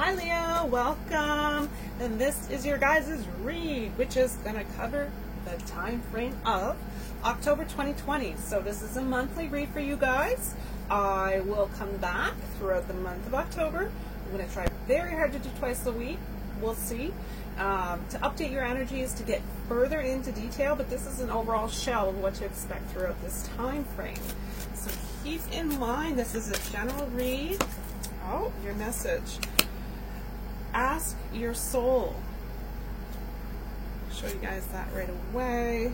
Hi Leo, welcome. And this is your guys' read, which is going to cover the time frame of October 2020. So this is a monthly read for you guys. I will come back throughout the month of October. I'm going to try very hard to do twice a week. We'll see. To update your energies, to get further into detail, but this is an overall shell of what to expect throughout this time frame. So keep in mind, this is a general read. Oh, your message. Ask your soul. I'll show you guys that right away.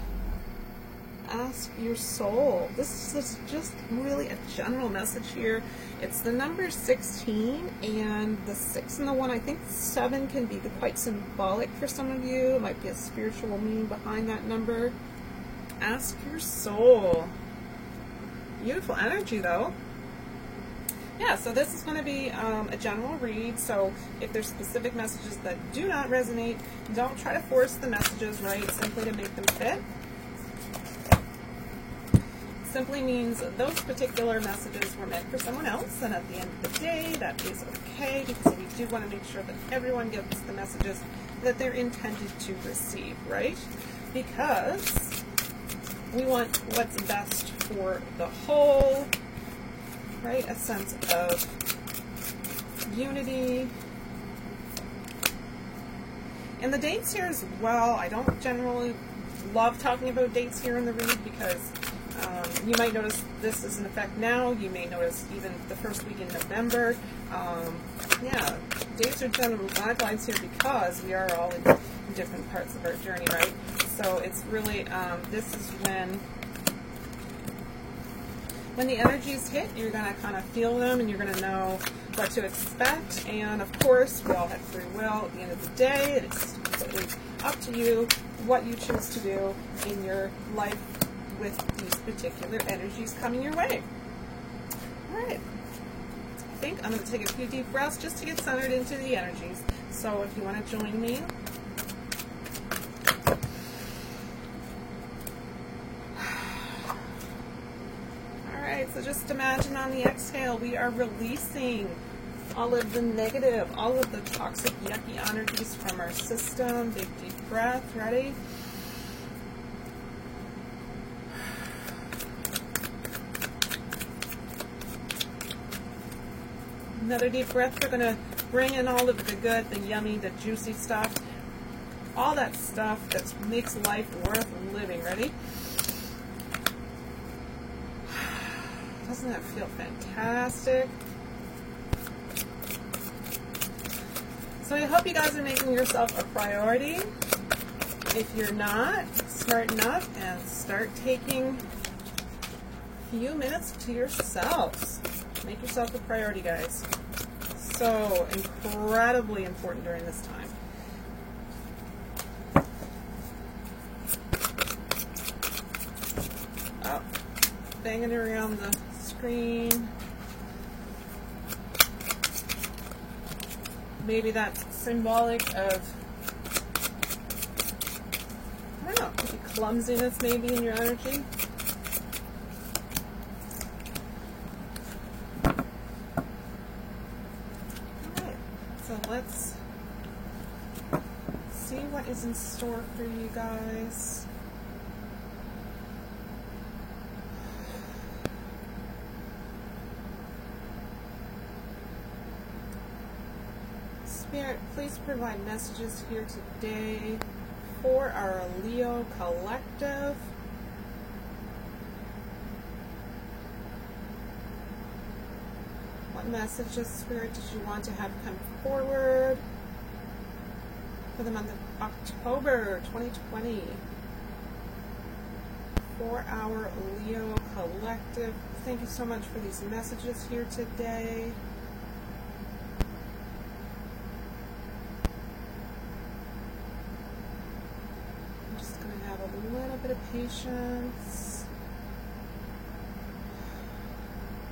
Ask your soul. This is just really a general message here. It's the number 16 and the 6 and the 1. I think 7 can be quite symbolic for some of you. It might be a spiritual meaning behind that number. Ask your soul. Beautiful energy though. Yeah, so this is going to be a general read, so if there's specific messages that do not resonate, don't try to force the messages, right, simply to make them fit. Simply means those particular messages were meant for someone else, and at the end of the day, that is okay, because we do want to make sure that everyone gets the messages that they're intended to receive, right? Because we want what's best for the whole, right? A sense of unity. And the dates here as well, I don't generally love talking about dates here in the read because you might notice this is in effect now. You may notice even the first week in November. Yeah, dates are general guidelines here because we are all in different parts of our journey, right? So it's really, this is when the energies hit, you're going to kind of feel them and you're going to know what to expect. And of course, we all have free will at the end of the day. It's completely up to you what you choose to do in your life with these particular energies coming your way. All right. I think I'm going to take a few deep breaths just to get centered into the energies. So if you want to join me, so just imagine on the exhale, we are releasing all of the negative, all of the toxic, yucky energies from our system. Big, deep breath. Ready? Another deep breath. We're going to bring in all of the good, the yummy, the juicy stuff. All that stuff that makes life worth living. Ready? Doesn't that feel fantastic? So I hope you guys are making yourself a priority. If you're not, smarten up and start taking a few minutes to yourselves. Make yourself a priority, guys. So incredibly important during this time. Oh, banging around the screen. Maybe that's symbolic of, I don't know, maybe clumsiness maybe in your energy. Alright, so let's see what is in store for you guys. Spirit, please provide messages here today for our Leo collective. What messages, Spirit, did you want to have come forward for the month of October 2020? For our Leo collective. Thank you so much for these messages here today. A little bit of patience.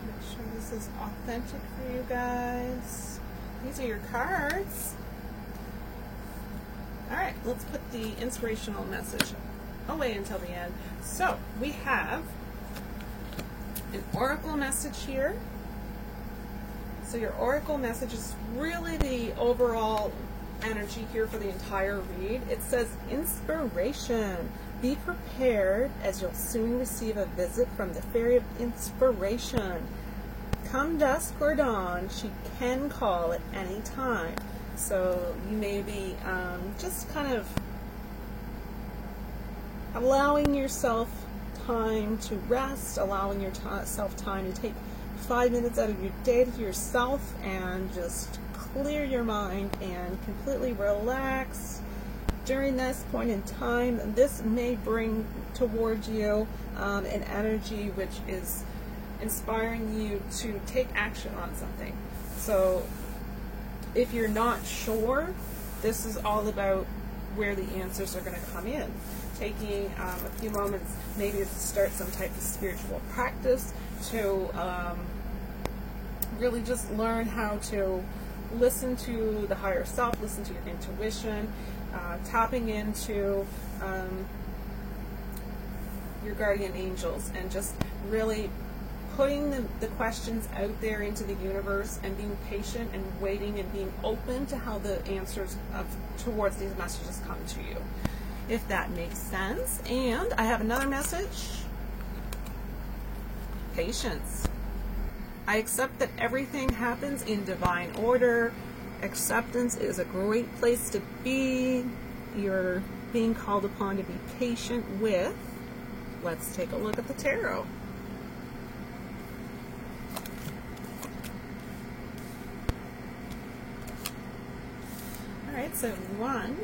Make sure this is authentic for you guys. These are your cards. Alright, let's put the inspirational message away until the end. So, we have an oracle message here. So your oracle message is really the overall energy here for the entire read. It says inspiration. Be prepared, as you'll soon receive a visit from the fairy of inspiration. Come dusk or dawn, she can call at any time. So you may be just kind of allowing yourself time to rest, allowing yourself time to take 5 minutes out of your day to yourself and just clear your mind and completely relax. During this point in time, this may bring towards you an energy which is inspiring you to take action on something. So if you're not sure, this is all about where the answers are going to come in. Taking a few moments maybe to start some type of spiritual practice to really just learn how to listen to the higher self, listen to your intuition, tapping into your guardian angels, and just really putting the questions out there into the universe and being patient and waiting and being open to how the answers towards these messages come to you, if that makes sense. And I have another message. Patience. I accept that everything happens in divine order. Acceptance is a great place to be. You're being called upon to be patient with. Let's take a look at the tarot. Alright, so one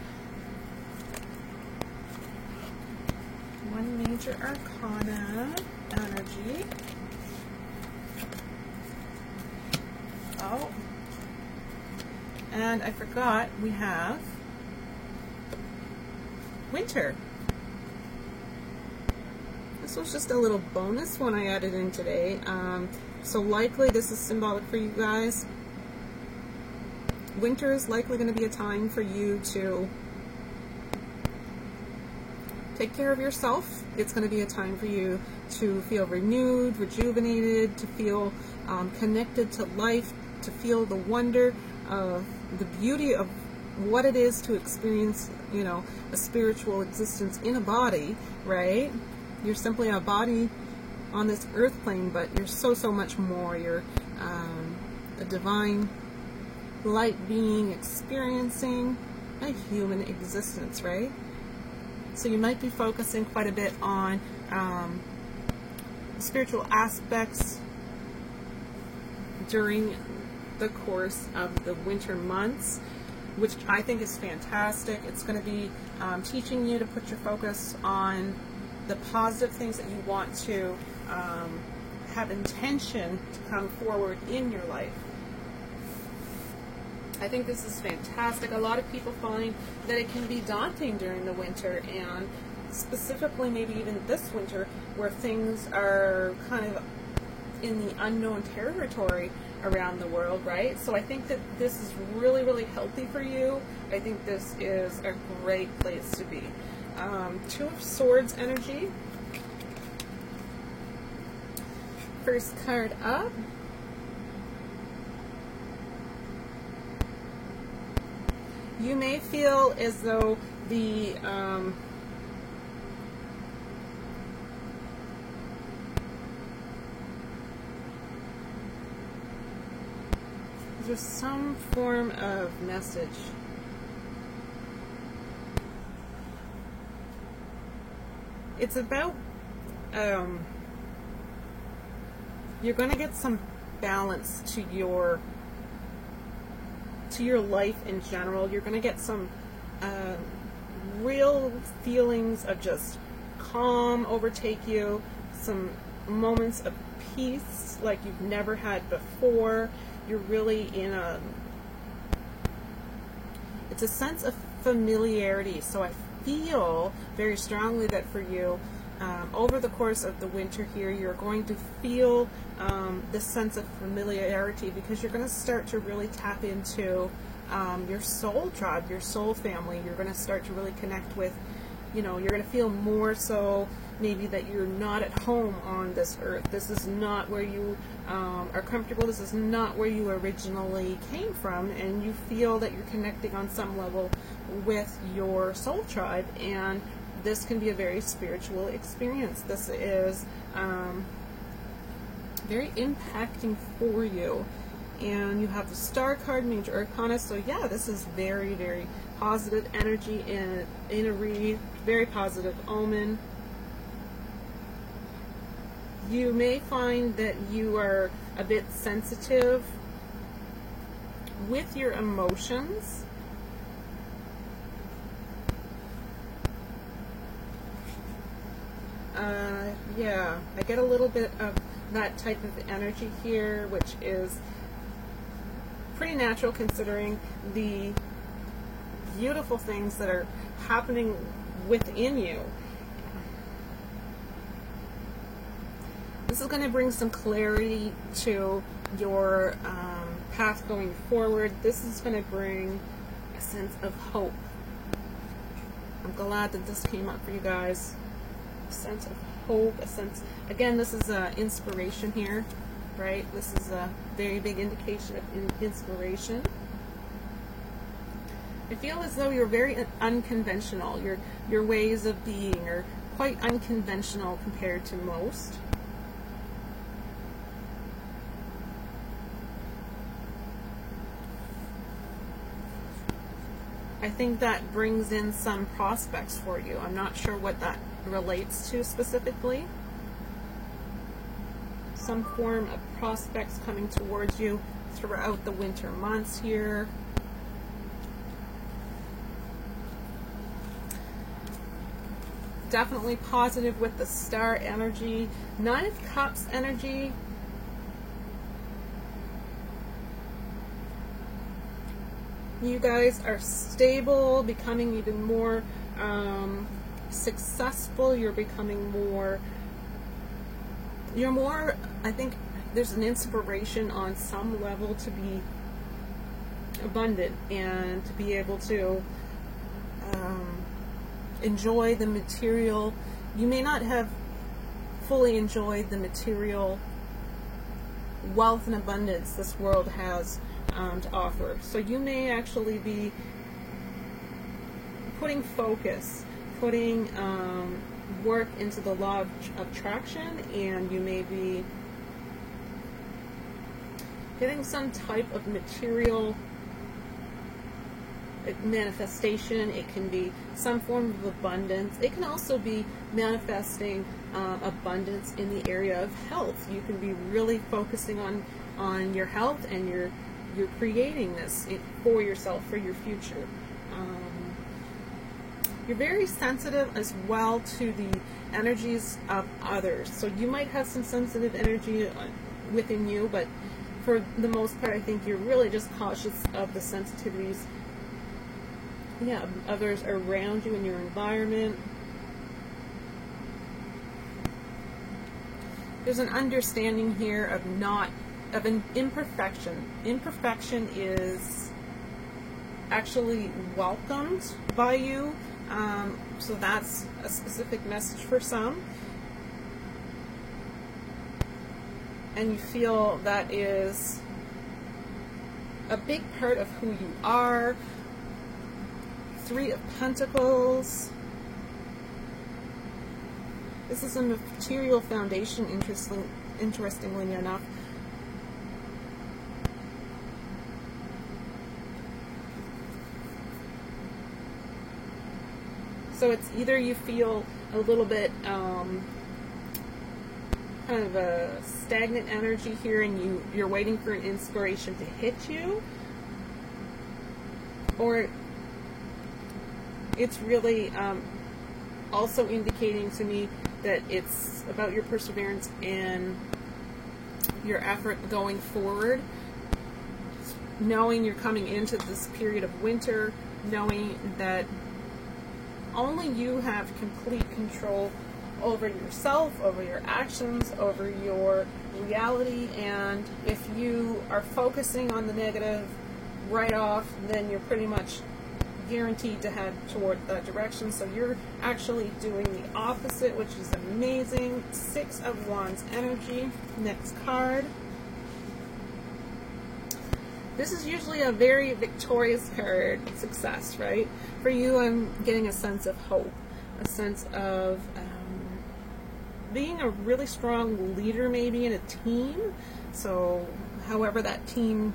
major arcana energy. Oh, and I forgot we have winter. This was just a little bonus one I added in today. So likely this is symbolic for you guys. Winter is likely going to be a time for you to take care of yourself. It's going to be a time for you to feel renewed, rejuvenated, to feel connected to life, to feel the wonder of the beauty of what it is to experience, you know, a spiritual existence in a body, right? You're simply a body on this earth plane, but you're so much more. You're a divine light being experiencing a human existence, right? So you might be focusing quite a bit on spiritual aspects during the course of the winter months, which I think is fantastic. It's going to be teaching you to put your focus on the positive things that you want to have intention to come forward in your life. I think this is fantastic. A lot of people find that it can be daunting during the winter, and specifically maybe even this winter, where things are kind of in the unknown territory around the world, right? So I think that this is really healthy for you. I think this is a great place to be. Two of Swords energy. First card up. You may feel as though the there's some form of message. It's about you're going to get some balance to your life in general. You're going to get some real feelings of just calm overtake you, some moments of peace like you've never had before. You're really in it's a sense of familiarity. So I feel very strongly that for you, over the course of the winter here, you're going to feel this sense of familiarity, because you're going to start to really tap into your soul tribe, your soul family. You're going to start to really connect with, you know, you're going to feel more so maybe that you're not at home on this earth. This is not where you are comfortable. This is not where you originally came from, and you feel that you're connecting on some level with your soul tribe, and this can be a very spiritual experience. This is very impacting for you. And you have the Star card, Major Arcana, so yeah, this is very, very positive energy in a read, very positive omen. You may find that you are a bit sensitive with your emotions. Yeah, I get a little bit of that type of energy here, which is pretty natural considering the beautiful things that are happening within you. This is going to bring some clarity to your path going forward. This is going to bring a sense of hope. I'm glad that this came up for you guys. A sense of hope, a sense, again, this is inspiration here, right? This is a very big indication of inspiration. I feel as though you're very unconventional. Your ways of being are quite unconventional compared to most. I think that brings in some prospects for you. I'm not sure what that relates to specifically. Some form of prospects coming towards you throughout the winter months here. Definitely positive with the Star energy. 9 of Cups energy. You guys are stable, becoming even more successful. You're becoming more, I think there's an inspiration on some level to be abundant and to be able to enjoy the material. You may not have fully enjoyed the material wealth and abundance this world has to offer. So you may actually be putting focus, putting work into the law of attraction, and you may be getting some type of material manifestation. It can be some form of abundance. It can also be manifesting abundance in the area of health. You can be really focusing on your health, and you're creating this for yourself, for your future. You're very sensitive as well to the energies of others. So you might have some sensitive energy within you, but for the most part, I think you're really just cautious of the sensitivities, yeah, of others around you in your environment. There's an understanding here of an imperfection. Imperfection is actually welcomed by you. So that's a specific message for some. And you feel that is a big part of who you are. 3 of Pentacles. This is a material foundation, interestingly enough. So it's either you feel a little bit kind of a stagnant energy here, and you're waiting for an inspiration to hit you, or it's really also indicating to me that it's about your perseverance and your effort going forward, knowing you're coming into this period of winter, knowing that only you have complete control over yourself, over your actions, over your reality, and if you are focusing on the negative right off, then you're pretty much guaranteed to head toward that direction. So you're actually doing the opposite, which is amazing. 6 of Wands energy. Next card. This is usually a very victorious card, success, right? For you, I'm getting a sense of hope, a sense of being a really strong leader maybe in a team. So however that team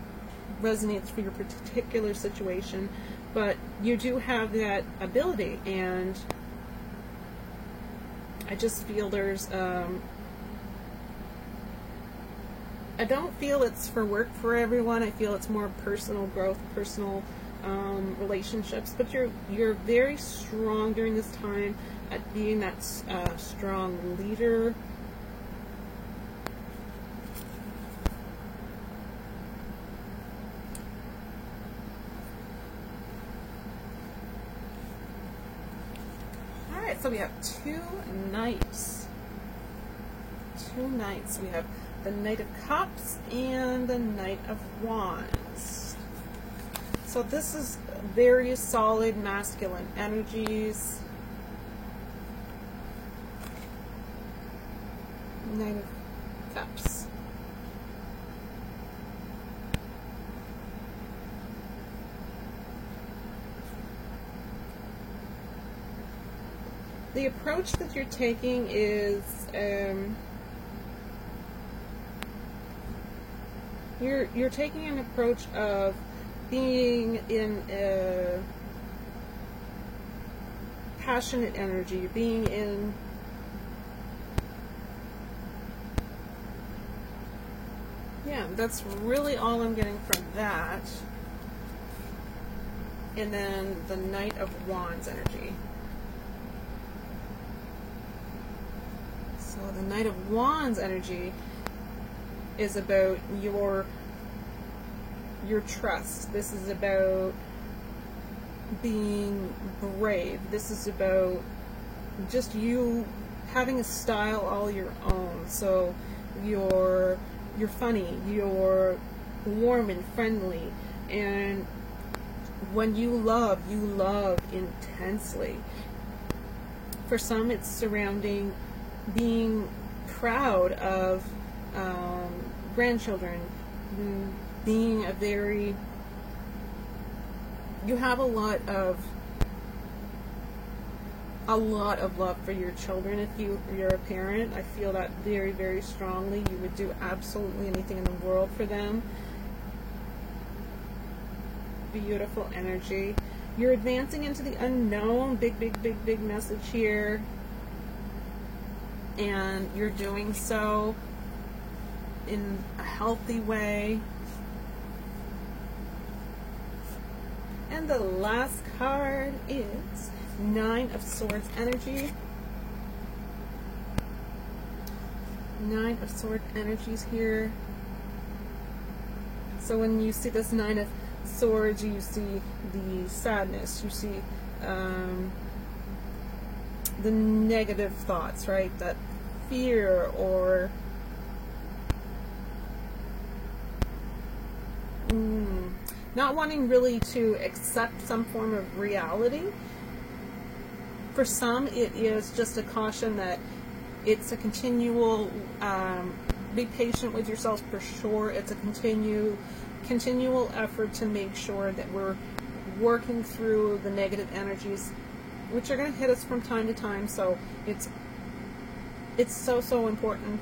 resonates for your particular situation, but you do have that ability, and I just feel there's I don't feel it's for work for everyone. I feel it's more personal growth, personal relationships. But you're very strong during this time at being that strong leader. All right, so we have 2 knights. 2 knights. We have the Knight of Cups and the Knight of Wands. So this is very solid masculine energies. Knight of Cups. The approach that you're taking is you're taking an approach of being in a passionate energy, being in that's really all I'm getting from that. And then the Knight of Wands energy. So the Knight of Wands energy is about your trust. This is about being brave. This is about just you having a style all your own. So you're funny, you're warm and friendly, and when you love intensely. For some, it's surrounding being proud of grandchildren, being you have a lot of love for your children. If you're a parent, I feel that very, very strongly. You would do absolutely anything in the world for them. Beautiful energy. You're advancing into the unknown. Big message here. And you're doing so in a healthy way. And the last card is 9 of Swords energy. 9 of Swords energies here. So when you see this 9 of Swords, you see the sadness, you see the negative thoughts, right? That fear or not wanting really to accept some form of reality. For some, it is just a caution that it's a continual, be patient with yourself for sure. It's a continual effort to make sure that we're working through the negative energies, which are going to hit us from time to time. So it's so important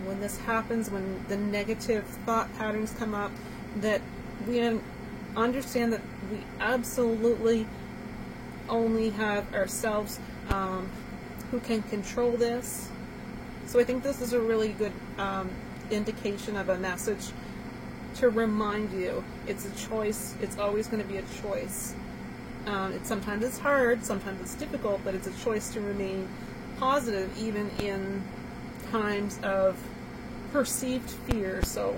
when this happens, when the negative thought patterns come up, that we understand that we absolutely only have ourselves who can control this. So I think this is a really good indication of a message to remind you it's a choice. It's always going to be a choice. Sometimes it's hard, sometimes it's difficult, but it's a choice to remain positive even in times of perceived fear. So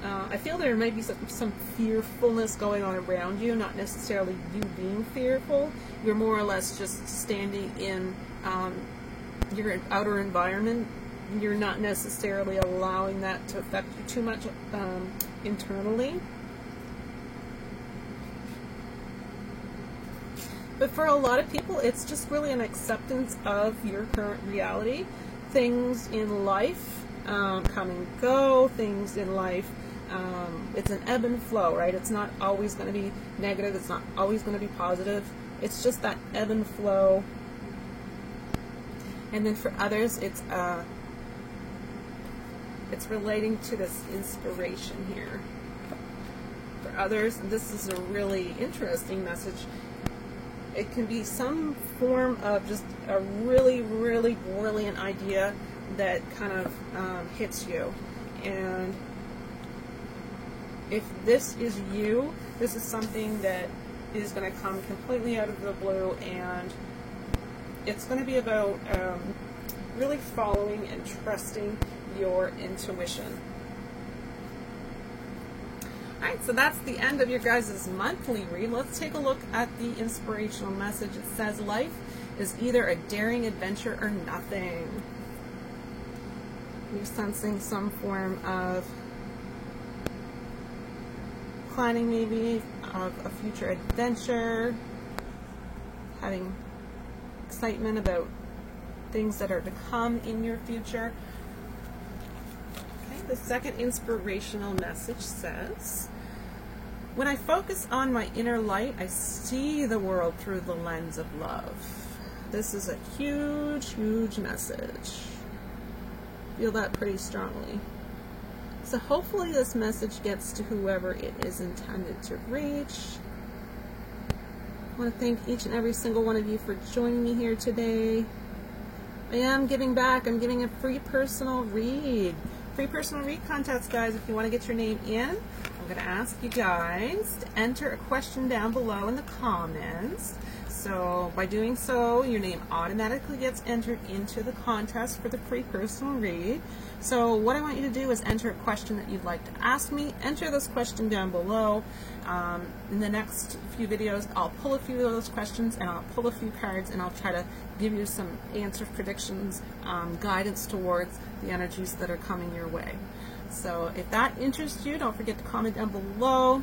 I feel there might be some fearfulness going on around you, not necessarily you being fearful. You're more or less just standing in your outer environment. You're not necessarily allowing that to affect you too much internally. But for a lot of people, it's just really an acceptance of your current reality. Things in life come and go. Things in life, it's an ebb and flow, right? It's not always going to be negative. It's not always going to be positive. It's just that ebb and flow. And then for others, it's relating to this inspiration here. For others, this is a really interesting message. It can be some form of just a really, really brilliant idea that kind of hits you. And if this is you, this is something that is going to come completely out of the blue, and it's going to be about really following and trusting your intuition. Alright, so that's the end of your guys' monthly read. Let's take a look at the inspirational message. It says, life is either a daring adventure or nothing. You're sensing some form of planning, maybe, of a future adventure, having excitement about things that are to come in your future. Okay, the second inspirational message says, when I focus on my inner light, I see the world through the lens of love. This is a huge, huge message. Feel that pretty strongly. So hopefully this message gets to whoever it is intended to reach. I want to thank each and every single one of you for joining me here today. I am giving back. I'm giving a free personal read. Free personal read contest, guys. If you want to get your name in, I'm going to ask you guys to enter a question down below in the comments. So by doing so, your name automatically gets entered into the contest for the free personal read. So what I want you to do is enter a question that you'd like to ask me. Enter this question down below. In the next few videos, I'll pull a few of those questions and I'll pull a few cards and I'll try to give you some answer predictions, guidance towards the energies that are coming your way. So if that interests you, don't forget to comment down below.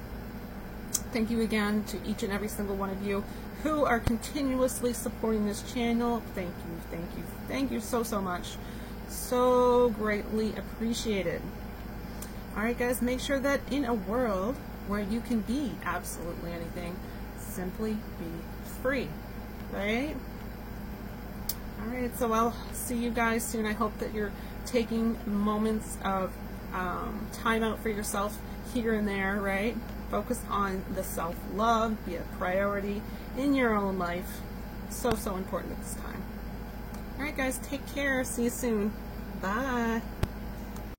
Thank you again to each and every single one of you who are continuously supporting this channel. Thank you, thank you, thank you so, so much. So greatly appreciated. Alright guys, make sure that in a world where you can be absolutely anything, simply be free. Right? Alright, so I'll see you guys soon. I hope that you're taking moments of time out for yourself here and there, right? Focus on the self-love, be a priority in your own life. So, so important at this time. Alright guys, take care. See you soon. Bye.